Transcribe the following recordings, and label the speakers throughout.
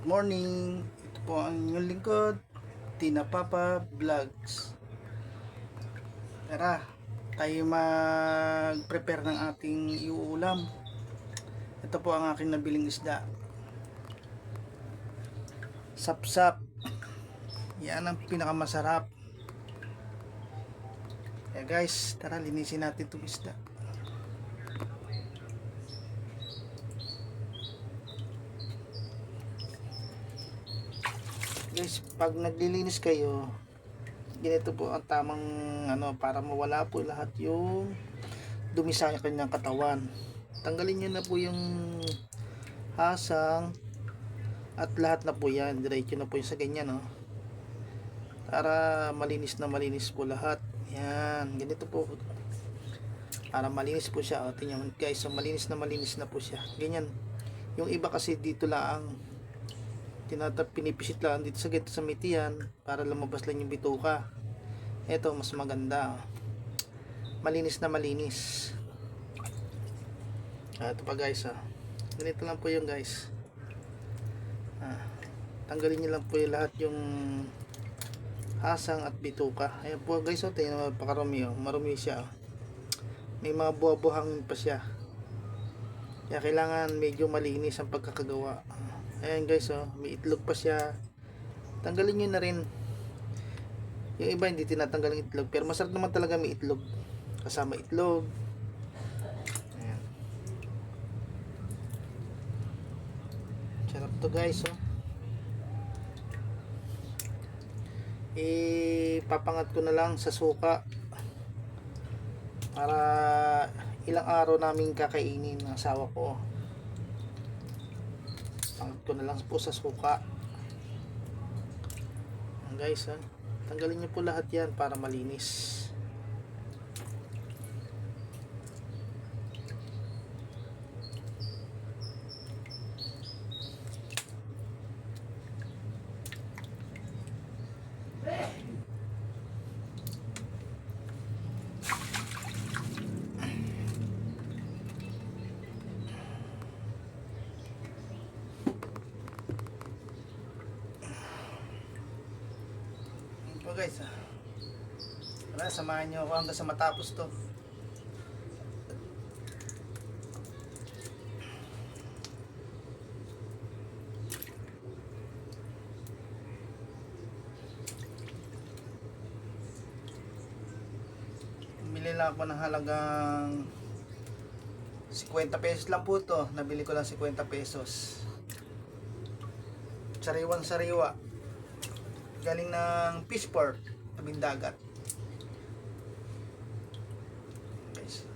Speaker 1: Good morning. Ito po ang inyong lingkod, Tina Papa Vlogs. Tara, tayo mag-prepare ng ating iuulam. Ito po ang aking nabiling isda. Sapsap. Yan ang pinakamasarap. Kaya guys, tara linisin natin itong isda. Guys, pag naglilinis kayo, ganito po ang tamang para mawala po lahat yung dumi sa kanyang katawan. Tanggalin nyo na po yung hasang at lahat na po yan. Diretso na po yung sa ganyan, no? Para malinis na malinis po lahat. Yan, ganito po. Para malinis po siya. O, tingnan guys, so malinis na po siya. Ganyan. Yung iba kasi dito lang pinipisit lang dito sa gito sa mitiyan para lumabas lang yung bituka. Ito mas maganda, malinis na malinis. Ito pa guys, ganito lang po yung guys. Tanggalin nyo lang po yung lahat yung hasang at bituka. Ayan po guys, tingnan mo, pakarami, marumi siya. May mga buha-buhangin pa siya, kaya kailangan medyo malinis ang pagkakagawa. Ayan guys, may itlog pa siya. Tanggalin nyo na rin. Yung iba hindi tinatanggal ang itlog, pero masarap naman talaga may itlog. Kasama itlog. Ayan. Sarap to guys, Ipapangat ko na lang sa suka para ilang araw namin kakainin ng asawa ko. Pangat ko na lang po sa suka. Guys, tanggalin nyo po lahat yan para malinis. Guys, tara, samahan nyo ako hanggang sa matapos to. Bumili lang ako ng halagang 50 pesos lang po to. Nabili ko lang 50 pesos. Sariwang sariwa, galing ng fish port, tabing dagat. Guys,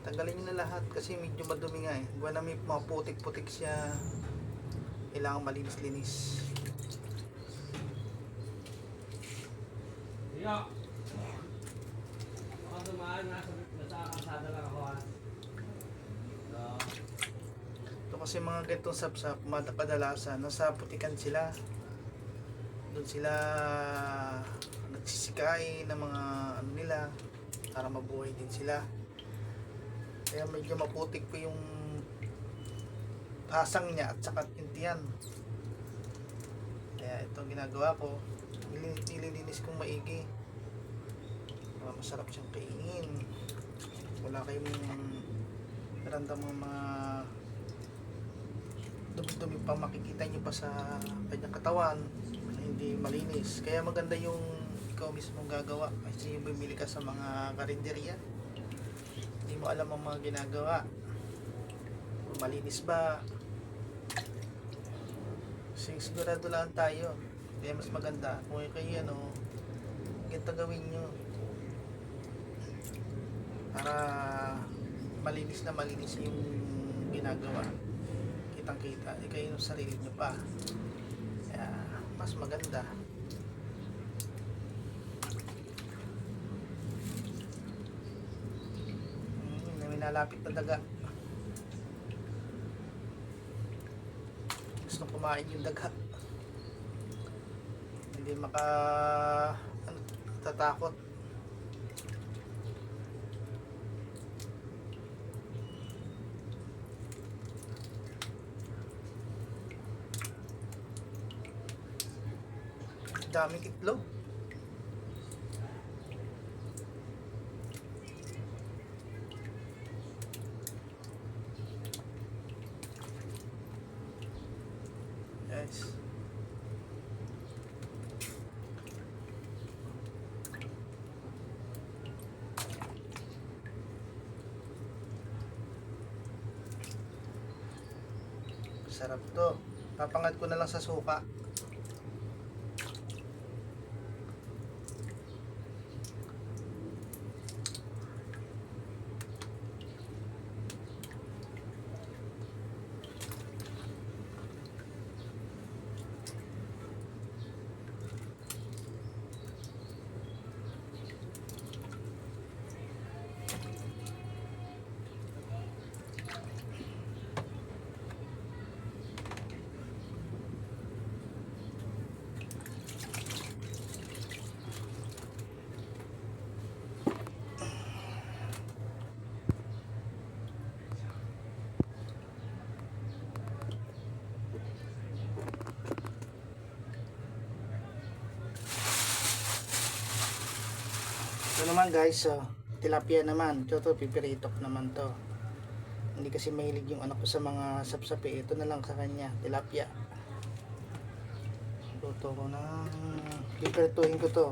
Speaker 1: tanggalin nyo na lahat kasi medyo madumi nga gawa na may mga putik-putik siya. Kailangan malinis-linis.
Speaker 2: Iyo, baka dumaan, nasa kalsada lang ako
Speaker 1: Ito kasi mga ganitong sapsap, kadalasan nasa putikan sila. Doon sila nagsisikay ng mga nila para mabuhay din sila. Kaya medyo maputik po yung hasang niya at saka yung tiyan. Kaya ito ginagawa ko, nililinis kong maigi para masarap siyang kainin. Wala kayong naramdamang mga dumi-dumi pa makikita nyo pa sa kanyang katawan, hindi malinis. Kaya maganda yung ikaw mismo gagawa kasi yung bumili ka sa mga karinderya, hindi mo alam ang mga ginagawa, malinis ba. Sigurado lang tayo. Kaya mas maganda kung kayo ganito gawin nyo para malinis na malinis yung ginagawa. Kitang kita kayo ng sarili nyo pa, kaya mas maganda. May nalapit na daga, gusto kumain yung daga, hindi tatakot. daming itlog. Guys. Sarap to. Papangat ko na lang sa suka. Ito naman guys, tilapia naman. Ito pipiritok naman to. Hindi kasi mahilig yung anak ko sa mga sapsapi. Ito na lang sa kanya, tilapia. Luto ko na. Pipirituhin ko to.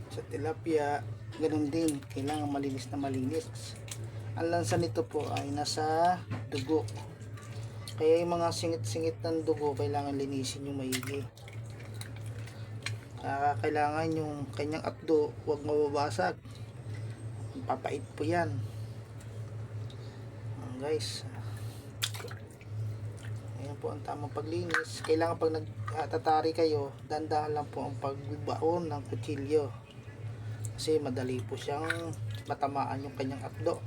Speaker 1: Sa tilapia, ganun din, kailangan malinis na malinis. Ang lansa nito po ay nasa dugo, kaya yung mga singit-singit ng dugo kailangan linisin yung maigi. Kailangan yung kanyang apdo huwag mababasag, papait po yan. Guys, ayan po ang tamang paglinis. Kailangan pag nagtatari kayo, dandahan lang po ang pagbaon ng kutsilyo kasi madali po siyang matamaan yung kanyang apdo.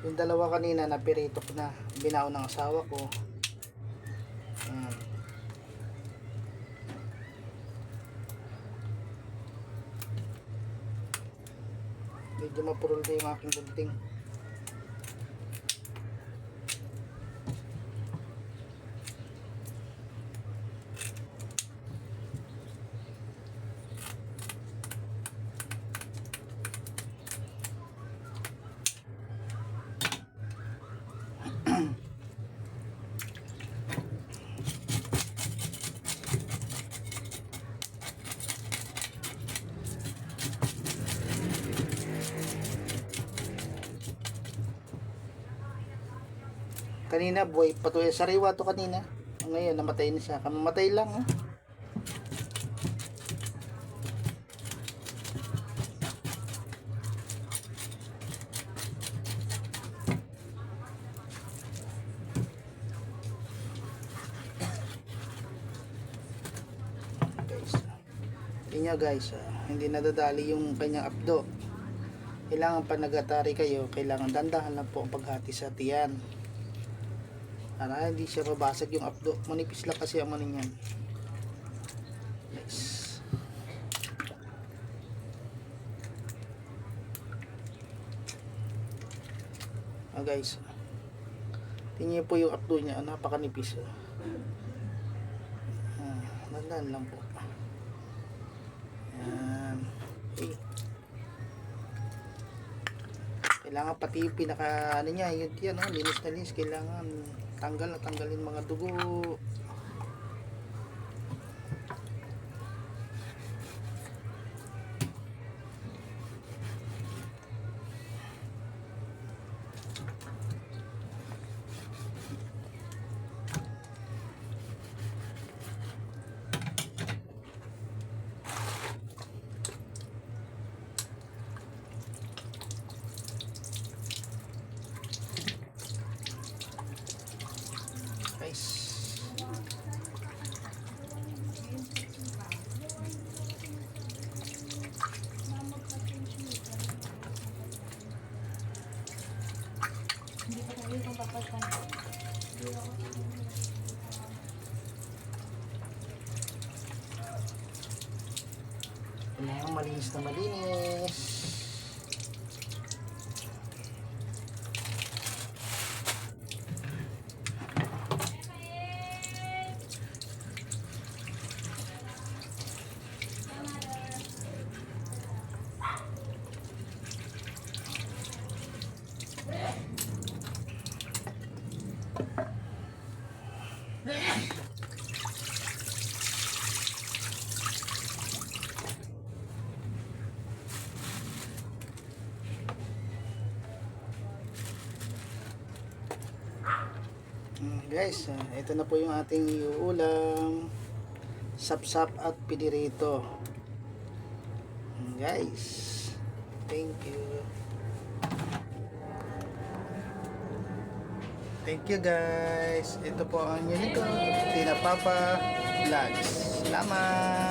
Speaker 1: Yung dalawa kanina na pirito ko na, binaon ng asawa ko. Ayan. Medyo mapurol na yung aking gunting. Kanina buhay pa to, sariwa to kanina. Ngayon namatay na siya, kamamatay lang oh. Guys, yun nga guys, hindi nadadali yung kanyang apdo. Kailangan pa nagatari kayo, kailangan dandahan lang po ang paghati sa tiyan para hindi siya mabasag yung apdo. Manipis lang kasi ang manin yan. Nice. Guys, Tingnan niyo po yung updo niya, napakanipis. Nandan lang po. Yan. Okay. Kailangan pati yung pinaka ano niya, yun yan, linis na linis. Kailangan tanggalin mga dugo. Guys.
Speaker 3: Hindi pa tayo kung papagpan.
Speaker 1: Kailangan malinis na malinis. Guys, ito na po yung ating iuulam, sapsap at pinirito. Guys, thank you. Thank you guys. Ito po ang Unicorn Tina Papa Vlogs. Salamat.